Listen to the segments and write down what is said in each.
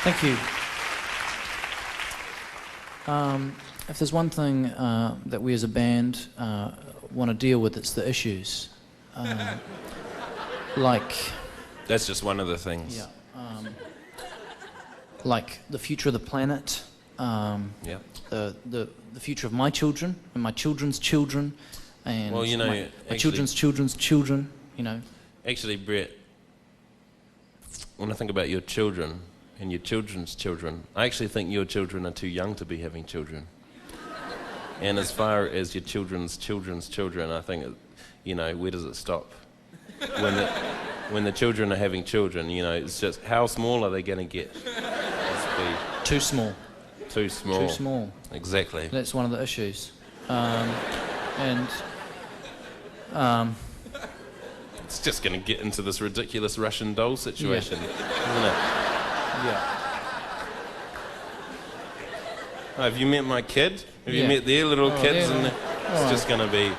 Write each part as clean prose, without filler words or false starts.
Thank you. If there's one thing that we as a band want to deal with, it's the issues. Like... That's just one of the things. Yeah. Like the future of the planet. Yeah. The future of my children and my children's children, and well, you know, my children's children's children. You know. Actually, Brett, when I think about your children and your children's children, I actually think your children are too young to be having children. And as far as your children's children's children, I think, you know, where does it stop? When the children are having children, you know, it's just how small are they going to get? Too small. Too small. Too small. Exactly. That's one of the issues. It's just going to get into this ridiculous Russian doll situation, isn't it? Yeah. Oh, have you met my kid? Have you met their little kids? And it's just going to be...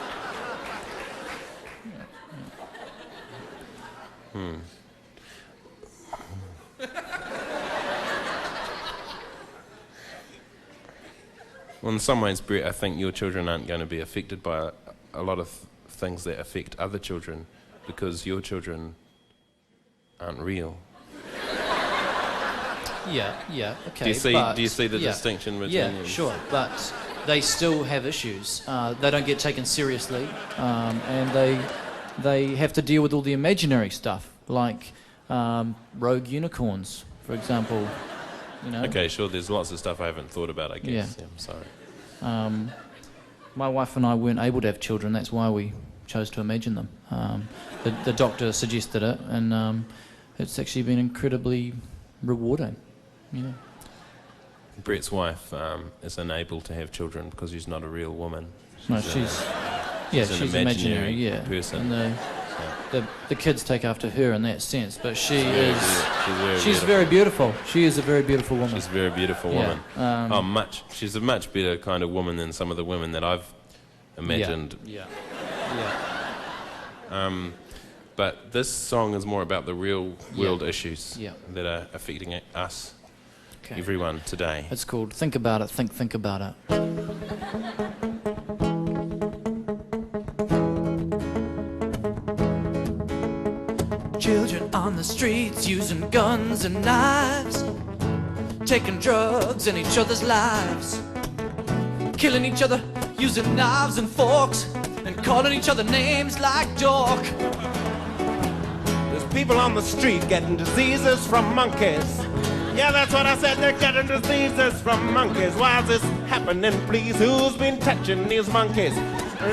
Well, in some ways, Brett, I think your children aren't going to be affected by a lot of things that affect other children because your children aren't real. Yeah, okay. Do you see the distinction between them? Yeah, sure, but they still have issues. They don't get taken seriously, and they have to deal with all the imaginary stuff, like rogue unicorns, for example. You know? Okay, sure, there's lots of stuff I haven't thought about, I guess. Yeah. I'm sorry. My wife and I weren't able to have children, that's why we chose to imagine them. The doctor suggested it, and it's actually been incredibly rewarding. Yeah. Brett's wife is unable to have children because she's not a real woman. No, she's an imaginary person. And the kids take after her in that sense, but she's very beautiful. She is a very beautiful woman. She's a very beautiful woman. She's a much better kind of woman than some of the women that I've imagined. Yeah. But this song is more about the real world issues that are affecting us, everyone today. It's called Think About It, Think About It. Children on the streets using guns and knives, taking drugs in each other's lives, killing each other using knives and forks, and calling each other names like dork. There's people on the street getting diseases from monkeys. Yeah, that's what I said, they're getting diseases from monkeys. Why is this happening, please? Who's been touching these monkeys?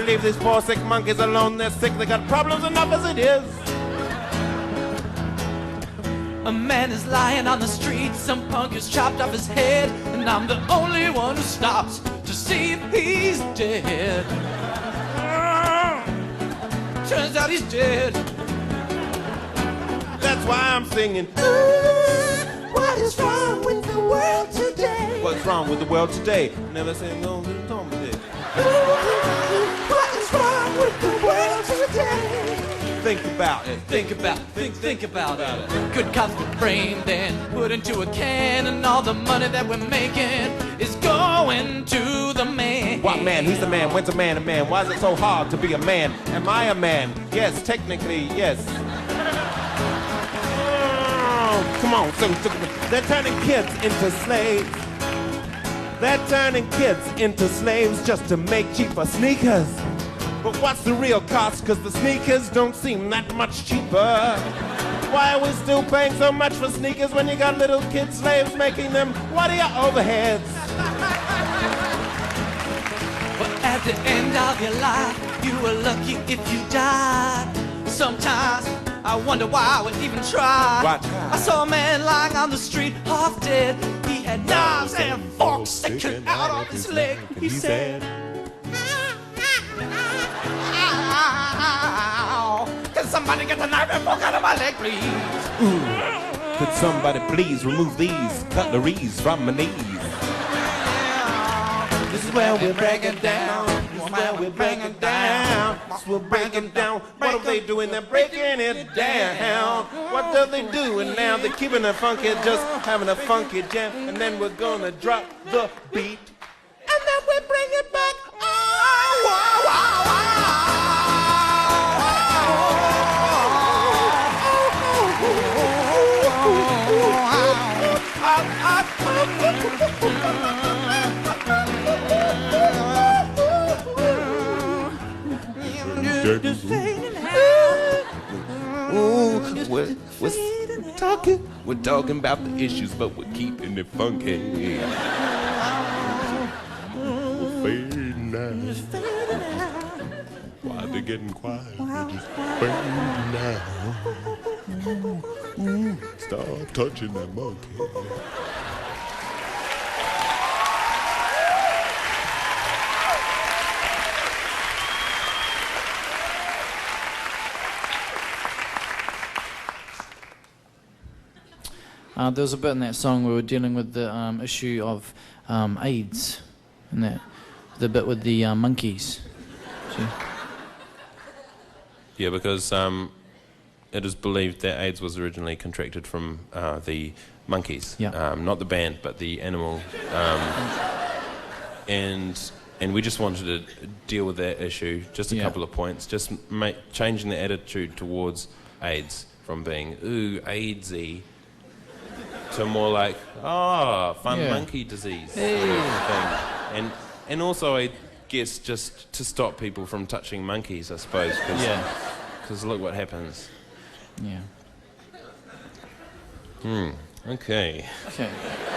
Leave these poor sick monkeys alone, they're sick, they got problems enough as it is. A man is lying on the street, some punk has chopped off his head, and I'm the only one who stops to see if he's dead. Turns out he's dead. That's why I'm singing. What is wrong with the world today? What's wrong with the world today? Never say no to Tom today. What is wrong with the world today? Think about it. Think about it. Good cops get framed, then put into a can, and all the money that we're making is going to the man. What man? He's the man. When's a man a man? Why is it so hard to be a man? Am I a man? Yes, technically, yes. Oh, come on. So they're turning kids into slaves. They're turning kids into slaves just to make cheaper sneakers. But what's the real cost? Cause the sneakers don't seem that much cheaper. Why are we still paying so much for sneakers when you got little kid slaves making them? What are your overheads? But at the end of your life, you were lucky if you died. Sometimes I wonder why I would even try. I saw a man lying on the street, half dead. He had knives and forks sticking out of his leg. He said, "Can somebody get the knife and fork out of my leg, please?" Ooh. Could somebody please remove these cutleries from my knees? This is where we break it down. This is where we break it down. This is where we break it down. What are they doing? They're breaking it down. What do they do? And now they're keeping it funky, just having a funky jam. And then we're gonna drop the beat. And then we bring it back. Oh, wow, wow, We're talking about the issues, but we're keeping it funky. We're fading now. Why they getting quiet? We're just fading now. Stop touching that monkey. There was a bit in that song where we were dealing with the issue of AIDS, and that the bit with the monkeys. See? Yeah, because it is believed that AIDS was originally contracted from the monkeys. Yeah. Not the band, but the animal. And we just wanted to deal with that issue, just a couple of points, just changing the attitude towards AIDS from being, ooh, AIDSy, to more like, fun monkey disease sort of thing. And also, I guess, just to stop people from touching monkeys, I suppose, because look what happens. Yeah. Okay. Okay.